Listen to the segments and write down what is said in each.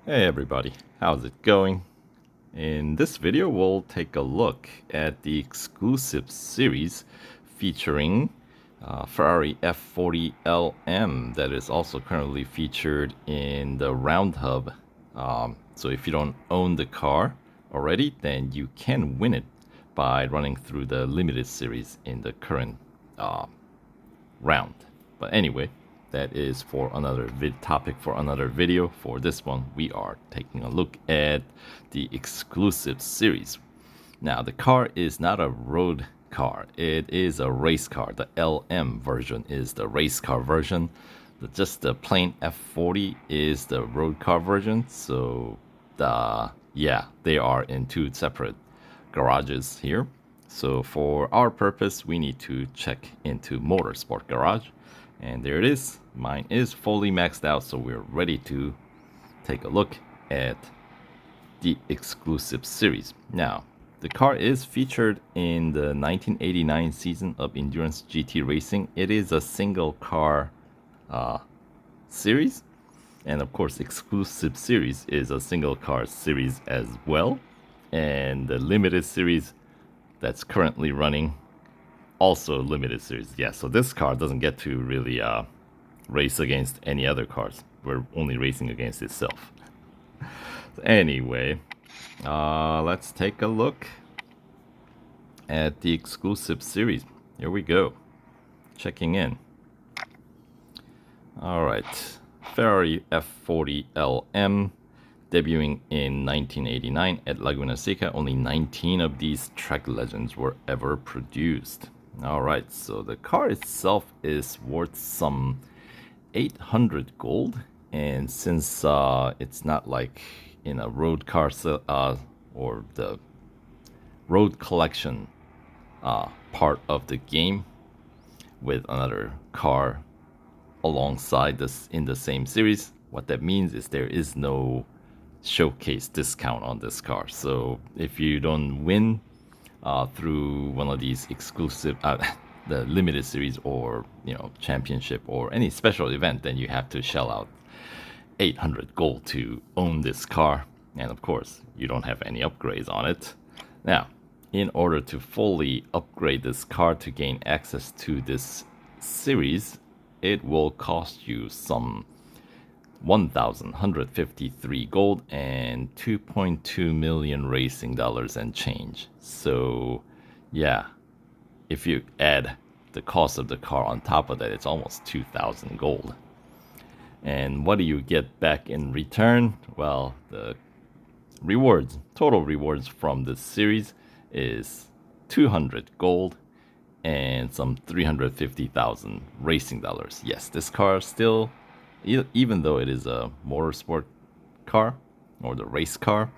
Hey everybody, how's it going? In this video, we'll take a look at the exclusive series featuring Ferrari F40 LM that is also currently featured in the Round Hub. So if you don't own the car already, then you can win it by running through the limited series in the current round. But anyway, that is for another topic for another video. For this one, we are taking a look at the exclusive series. Now, the car is not a road car. It is a race car. The LM version is the race car version. Just the plain F40 is the road car version. So, yeah, they are in two separate garages here. So for our purpose, we need to check into Motorsport Garage. And there it is. Mine is fully maxed out, so we're ready to take a look at the exclusive series. Now, the car is featured in the 1989 season of Endurance GT Racing. It is a single car series. And of course, exclusive series is a single car series as well. And the limited series that's currently running, also limited series. Yeah, so this car doesn't get to really race against any other cars. We're only racing against itself. So anyway, let's take a look at the exclusive series. Here we go. Checking in. All right. Ferrari F40 LM, debuting in 1989 at Laguna Seca. Only 19 of these track legends were ever produced. Alright, so the car itself is worth some 800 gold. And since it's not like in a road car or the road collection part of the game with another car alongside this in the same series, what that means is there is no showcase discount on this car. So if you don't win through one of these exclusive the limited series or championship or any special event, then you have to shell out 800 gold to own this car. And of course, you don't have any upgrades on it. Now, in order to fully upgrade this car to gain access to this series, it will cost you some 1,153 gold and 2.2 million racing dollars and change. So, yeah, if you add the cost of the car on top of that, it's almost 2,000 gold. And what do you get back in return? Well, the rewards, total rewards from this series is 200 gold and some 350,000 racing dollars. Yes, this car still, even though it is a motorsport car or the race car,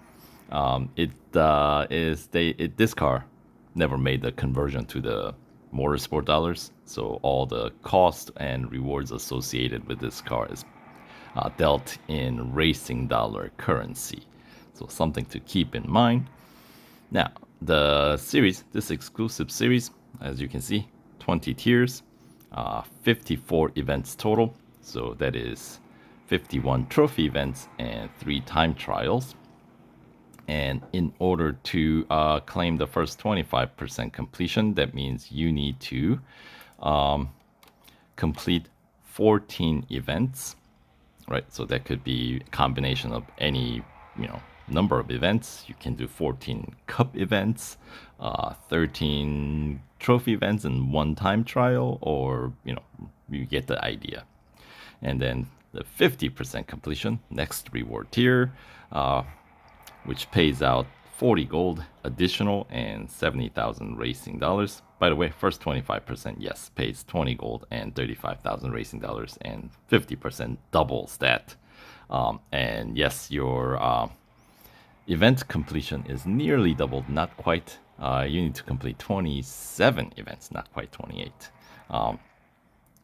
this car never made the conversion to the motorsport dollars. So all the cost and rewards associated with this car is dealt in racing dollar currency. So something to keep in mind. Now, the series, this exclusive series, as you can see, 20 tiers, 54 events total. So that is 51 trophy events and 3 time trials. And in order to claim the first 25% completion, that means you need to complete 14 events, right? So that could be a combination of any, number of events. You can do 14 cup events, 13 trophy events and 1 time trial, or, you get the idea. And then the 50% completion, next reward tier, which pays out 40 gold additional and 70,000 racing dollars. By the way, first 25%, yes, pays 20 gold and 35,000 racing dollars, and 50% doubles that. And yes, your event completion is nearly doubled, not quite. You need to complete 27 events, not quite 28.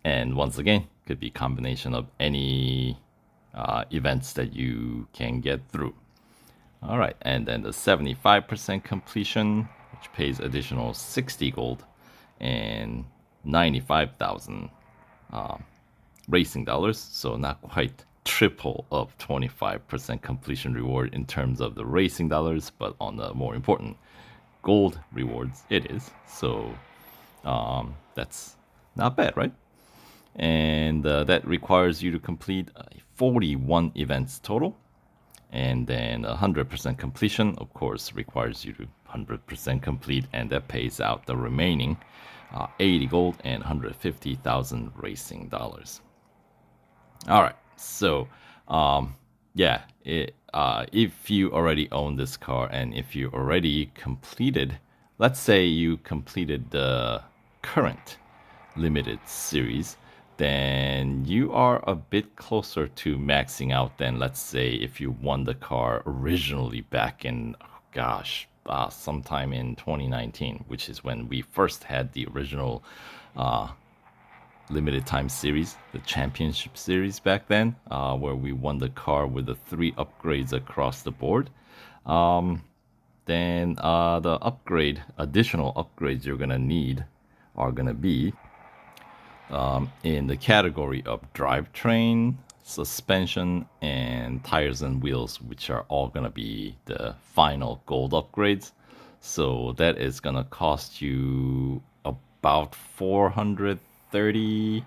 And once again, could be a combination of any events that you can get through. All right, and then the 75% completion, which pays additional 60 gold and 95,000 racing dollars. So not quite triple of 25% completion reward in terms of the racing dollars, but on the more important gold rewards, it is. So that's not bad, right? And that requires you to complete 41 events total. And then 100% completion, of course, requires you to 100% complete, and that pays out the remaining 80 gold and 150,000 racing dollars. All right, so yeah, if you already own this car and if you already completed, let's say you completed the current limited series, then you are a bit closer to maxing out than, let's say, if you won the car originally back in, sometime in 2019, which is when we first had the original limited time series, the championship series back then, where we won the car with the 3 upgrades across the board. Then the additional upgrades you're gonna need are gonna be in the category of drivetrain, suspension, and tires and wheels, which are all gonna be the final gold upgrades. So that is gonna cost you about 430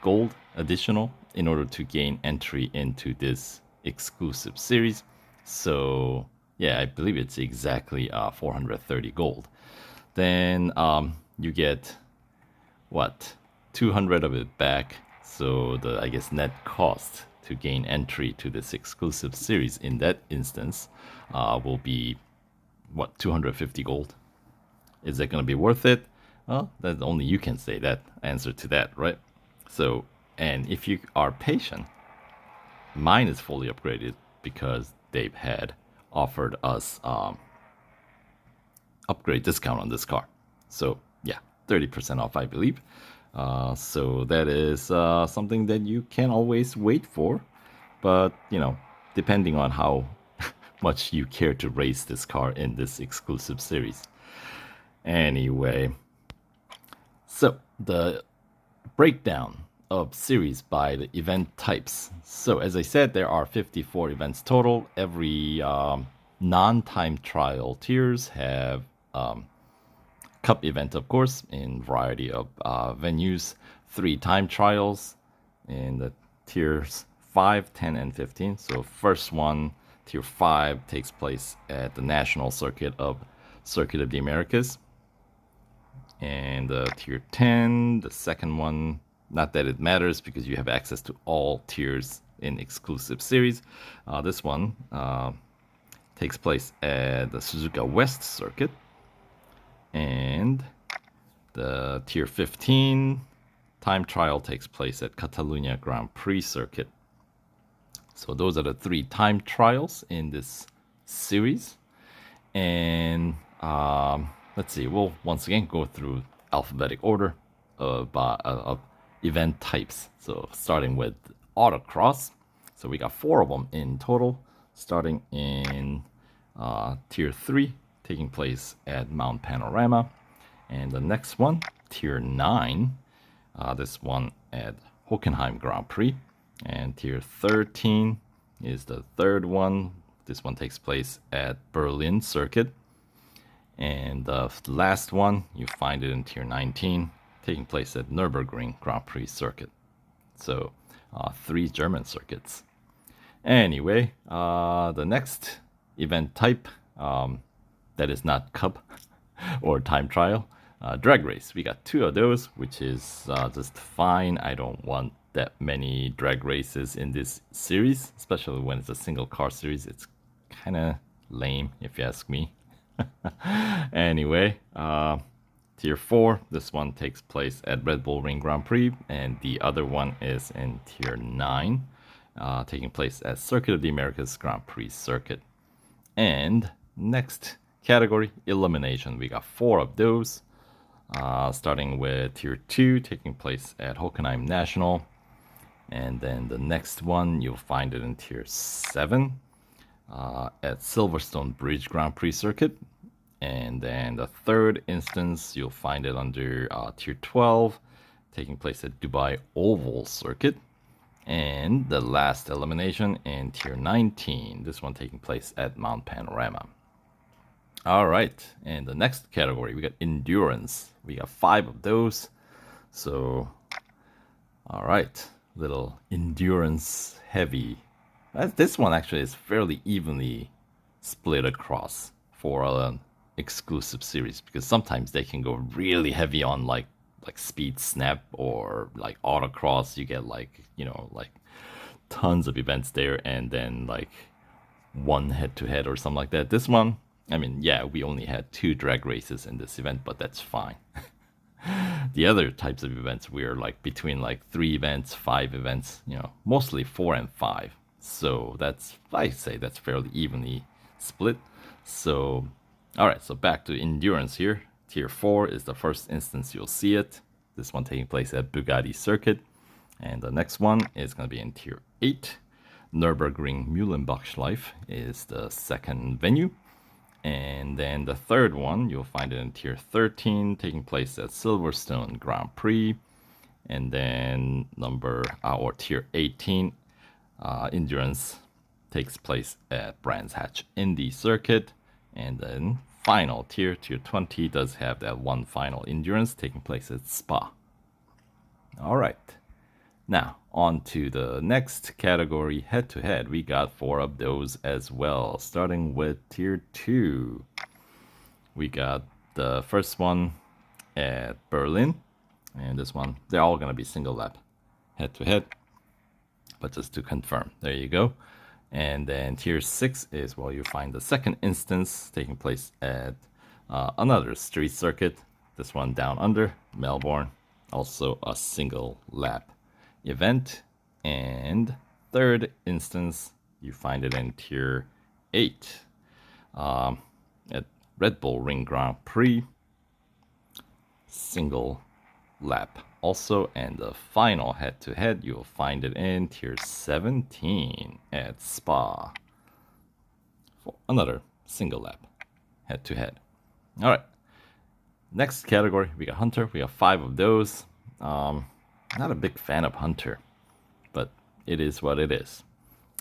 gold additional in order to gain entry into this exclusive series. So yeah, I believe it's exactly 430 gold. Then you get 200 of it back. So the, I guess, net cost to gain entry to this exclusive series in that instance will be 250 gold. Is that going to be worth it? Well, that only you can say that answer to that, right? So, and if you are patient, mine is fully upgraded because they've had offered us upgrade discount on this car. So yeah, 30% off, I believe. So that is something that you can always wait for, but depending on how much you care to race this car in this exclusive series. Anyway, so the breakdown of series by the event types. So as I said, there are 54 events total. Every non-time trial tiers have cup event, of course, in variety of venues, 3 time trials in the tiers 5, 10, and 15. So first one, tier 5, takes place at the national circuit of the Americas. And tier 10, the second one, not that it matters because you have access to all tiers in exclusive series. This one takes place at the Suzuka West circuit. And the tier 15 time trial takes place at Catalunya Grand Prix circuit. So those are the 3 time trials in this series. And let's see, we'll once again go through alphabetic order of event types. So starting with Autocross. So we got 4 of them in total, starting in tier 3, taking place at Mount Panorama. And the next one, tier 9, this one at Hockenheim Grand Prix. And tier 13 is the third one. This one takes place at Berlin circuit. And the last one, you find it in tier 19, taking place at Nürburgring Grand Prix circuit. So 3 German circuits. Anyway, the next event type, that is not cup or time trial, drag race. We got 2 of those, which is just fine. I don't want that many drag races in this series, especially when it's a single car series. It's kind of lame, if you ask me. Anyway, tier 4, this one takes place at Red Bull Ring Grand Prix, and the other one is in tier 9, taking place at Circuit of the Americas Grand Prix circuit. And next category, Elimination. We got 4 of those, starting with tier 2, taking place at Hockenheim National. And then the next one, you'll find it in tier 7, at Silverstone Bridge Grand Prix circuit. And then the third instance, you'll find it under tier 12, taking place at Dubai Oval circuit. And the last elimination in Tier 19, this one taking place at Mount Panorama. All right, and the next category, we got Endurance. We got 5 of those. So, all right, little Endurance heavy. This one actually is fairly evenly split across for an exclusive series, because sometimes they can go really heavy on like Speed Snap or like Autocross. You get like, you know, like tons of events there, and then like one head-to-head or something like that. This one, I mean, yeah, we only had 2 drag races in this event, but that's fine. The other types of events, we're like between like 3 events, 5 events, you know, mostly 4 and 5. So that's, I say that's fairly evenly split. So, all right, so back to Endurance here. Tier 4 is the first instance you'll see it. This one taking place at Bugatti Circuit. And the next one is going to be in Tier 8. Nürburgring Mühlenbachschleife is the second venue. And then the third one, you'll find it in Tier 13, taking place at Silverstone Grand Prix. And then Tier 18, Endurance takes place at Brands Hatch Indy Circuit. And then final tier, Tier 20, does have that one final Endurance taking place at Spa. All right. Now, on to the next category, head-to-head. We got 4 of those as well, starting with Tier 2. We got the first one at Berlin, and this one, they're all going to be single lap, head-to-head, but just to confirm, there you go. And then Tier 6 is where you find the second instance taking place at another street circuit, this one down under, Melbourne, also a single lap event. And third instance, you find it in Tier 8 at Red Bull Ring Grand Prix, single lap also. And the final head-to-head, you'll find it in Tier 17 at Spa for another single lap head-to-head. All right, next category, we got Hunter. We got 5 of those. Not a big fan of Hunter, but it is what it is.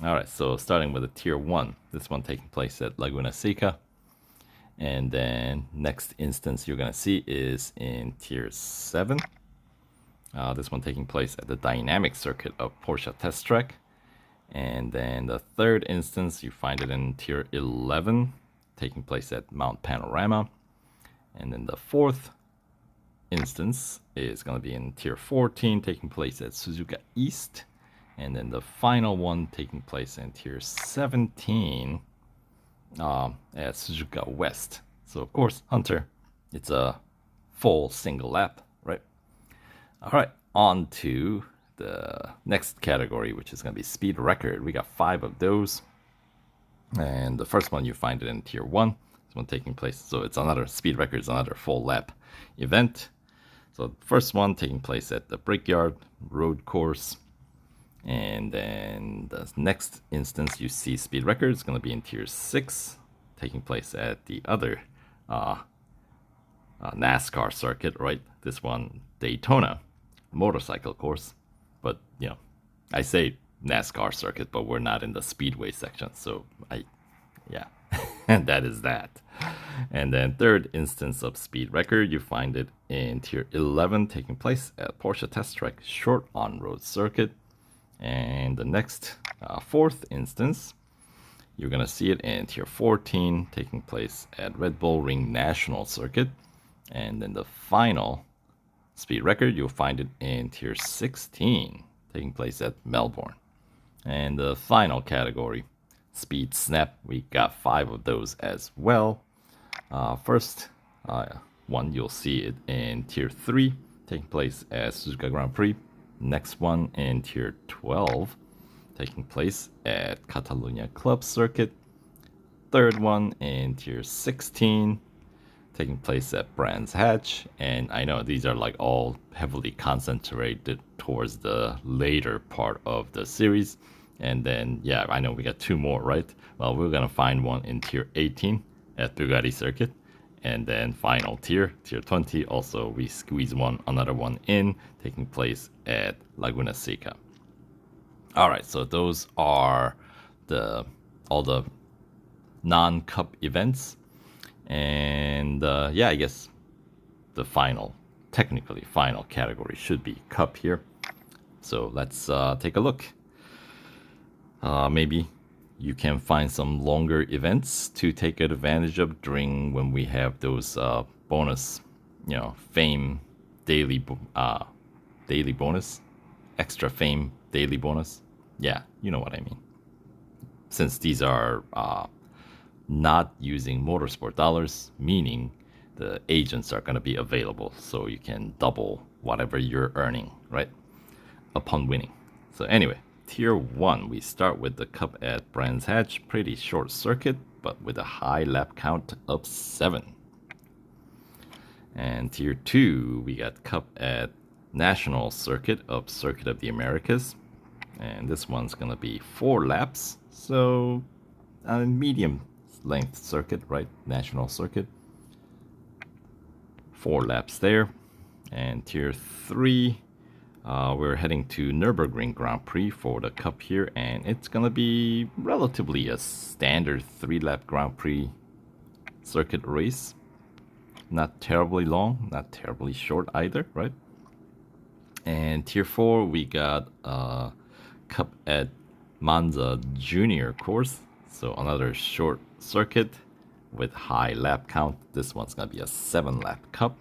All right, so starting with a Tier 1, this one taking place at Laguna Seca. And then next instance you're going to see is in Tier 7. This one taking place at the dynamic circuit of Porsche Test Track. And then the third instance, you find it in Tier 11, taking place at Mount Panorama. And then the fourth instance is going to be in Tier 14, taking place at Suzuka East. And then the final one taking place in Tier 17 at Suzuka West. So, of course, Hunter, it's a full single lap, right? All right, on to the next category, which is going to be speed record. We got 5 of those. And the first one, you find it in Tier 1. This one taking place, so it's another speed record, it's another full lap event. So the first one taking place at the Brickyard Road Course. And then the next instance you see speed record is going to be in Tier 6, taking place at the other NASCAR circuit, right? This one, Daytona motorcycle course. But, you know, I say NASCAR circuit, but we're not in the speedway section. So, yeah, and that is that. And then third instance of speed record, you find it in Tier 11, taking place at Porsche Test Track Short On-Road Circuit. And the next fourth instance, you're going to see it in Tier 14, taking place at Red Bull Ring National Circuit. And then the final speed record, you'll find it in Tier 16, taking place at Melbourne. And the final category, Speed Snap, we got 5 of those as well. First one, you'll see it in Tier 3, taking place at Suzuka Grand Prix. Next one in Tier 12, taking place at Catalunya Club Circuit. Third one in Tier 16, taking place at Brands Hatch. And I know these are like all heavily concentrated towards the later part of the series. And then, yeah, I know we got 2 more, right? Well, we're going to find one in Tier 18 at Bugatti Circuit. And then final tier, Tier 20, also we squeeze another one in, taking place at Laguna Seca. All right, so those are all the non-cup events, and yeah, I guess the technically final category should be cup here. So let's take a look. Maybe you can find some longer events to take advantage of during when we have those bonus, fame daily bonus, extra fame daily bonus. Yeah, you know what I mean. Since these are not using motorsport dollars, meaning the agents are going to be available, so you can double whatever you're earning, right? Upon winning. So anyway, Tier 1, we start with the Cup at Brands Hatch. Pretty short circuit, but with a high lap count of 7. And Tier 2, we got Cup at National Circuit of Circuit of the Americas. And this one's going to be 4 laps. So a medium length circuit, right? National Circuit. 4 laps there. And Tier 3, we're heading to Nürburgring Grand Prix for the Cup here, and it's gonna be relatively a standard 3-lap Grand Prix circuit race. Not terribly long, not terribly short either, right? And Tier 4, we got Cup at Monza Junior course, so another short circuit with high lap count. This one's gonna be a 7-lap Cup.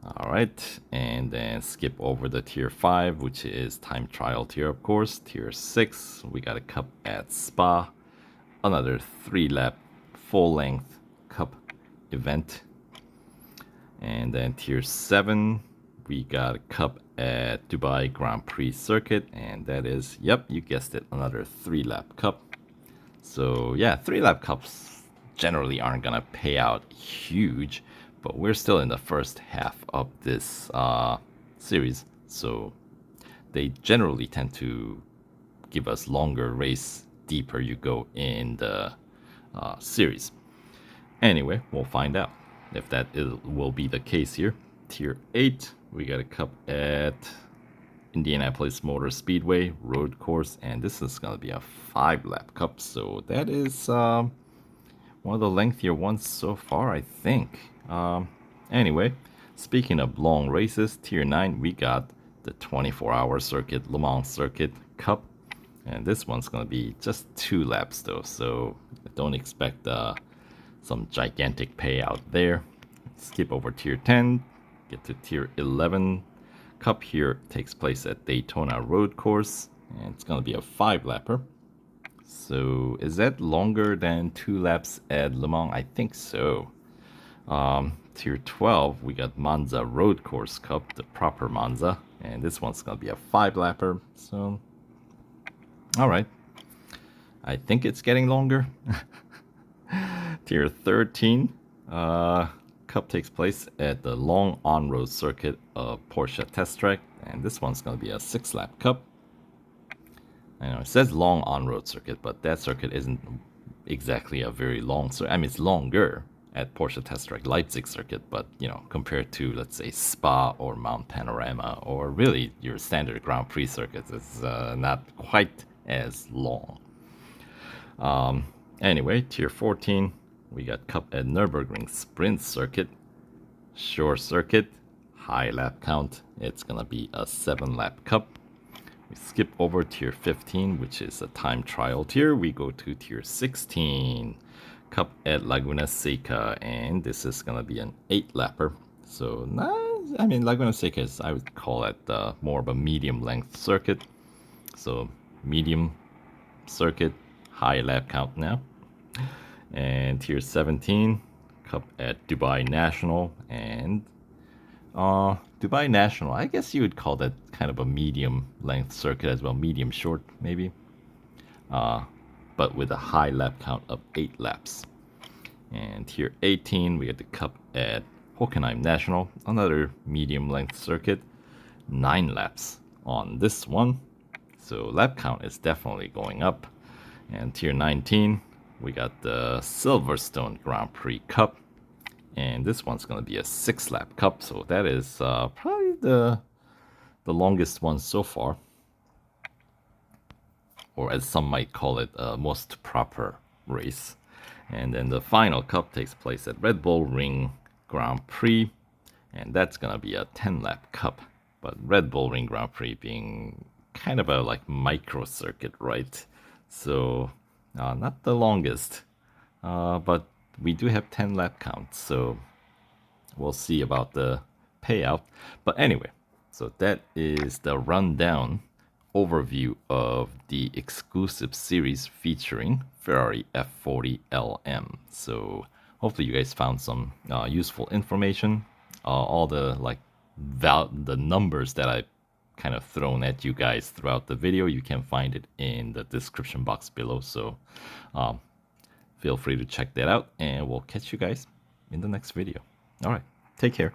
All right, and then skip over the Tier 5, which is time trial tier, of course. Tier 6, we got a Cup at Spa, another 3-lap full-length Cup event. And then Tier 7, we got a Cup at Dubai Grand Prix Circuit, and that is, yep, you guessed it, another 3-lap Cup. So yeah, 3-lap Cups generally aren't gonna pay out huge, but we're still in the first half of this series, so they generally tend to give us longer race deeper you go in the series. Anyway, we'll find out if that will be the case here. Tier 8, we got a Cup at Indianapolis Motor Speedway road course, and this is going to be a 5-lap Cup, so that is one of the lengthier ones so far, I think. Anyway, speaking of long races, Tier 9, we got the 24-hour circuit, Le Mans Circuit Cup. And this one's going to be just 2 laps, though, so don't expect some gigantic payout there. Skip over Tier 10, get to Tier 11. Cup here takes place at Daytona Road Course, and it's going to be a 5-lapper. So is that longer than 2 laps at Le Mans? I think so. Tier 12, we got Monza Road Course Cup, the proper Monza, and this one's gonna be a 5-lapper. So, all right, I think it's getting longer. Tier 13, Cup takes place at the long on-road circuit of Porsche Test Track, and this one's gonna be a 6-lap Cup. I know it says long on-road circuit, but that circuit isn't exactly a very long circuit. I mean, it's longer at Porsche Test Track Leipzig circuit, but compared to, let's say, Spa or Mount Panorama or really your standard Grand Prix circuits, it's not quite as long. Anyway, Tier 14, we got Cup at Nürburgring Sprint Circuit, short circuit, high lap count. It's gonna be a 7-lap Cup. We skip over Tier 15, which is a time trial tier. We go to Tier 16, Cup at Laguna Seca, and this is gonna be an 8-lapper. So, Laguna Seca is, I would call it more of a medium length circuit. So, medium circuit, high lap count now. And Tier 17, Cup at Dubai National, and Dubai National, I guess you would call that kind of a medium length circuit as well, medium short maybe. But with a high lap count of 8 laps. And Tier 18, we get the Cup at Hockenheim National, another medium length circuit, 9 laps on this one. So lap count is definitely going up. And Tier 19, we got the Silverstone Grand Prix Cup, and this one's going to be a 6-lap Cup, so that is probably the longest one so far. or as some might call it, a most proper race. And then the final cup takes place at Red Bull Ring Grand Prix, and that's gonna be a 10-lap cup. But Red Bull Ring Grand Prix being kind of a like micro circuit, right? So not the longest, but we do have 10 lap counts, so we'll see about the payout. But anyway, so that is the rundown overview of the exclusive series featuring Ferrari F40 LM. So hopefully you guys found some useful information. All the like the numbers that I kind of thrown at you guys throughout the video, you can find it in the description box below. So feel free to check that out, and we'll catch you guys in the next video. All right, take care.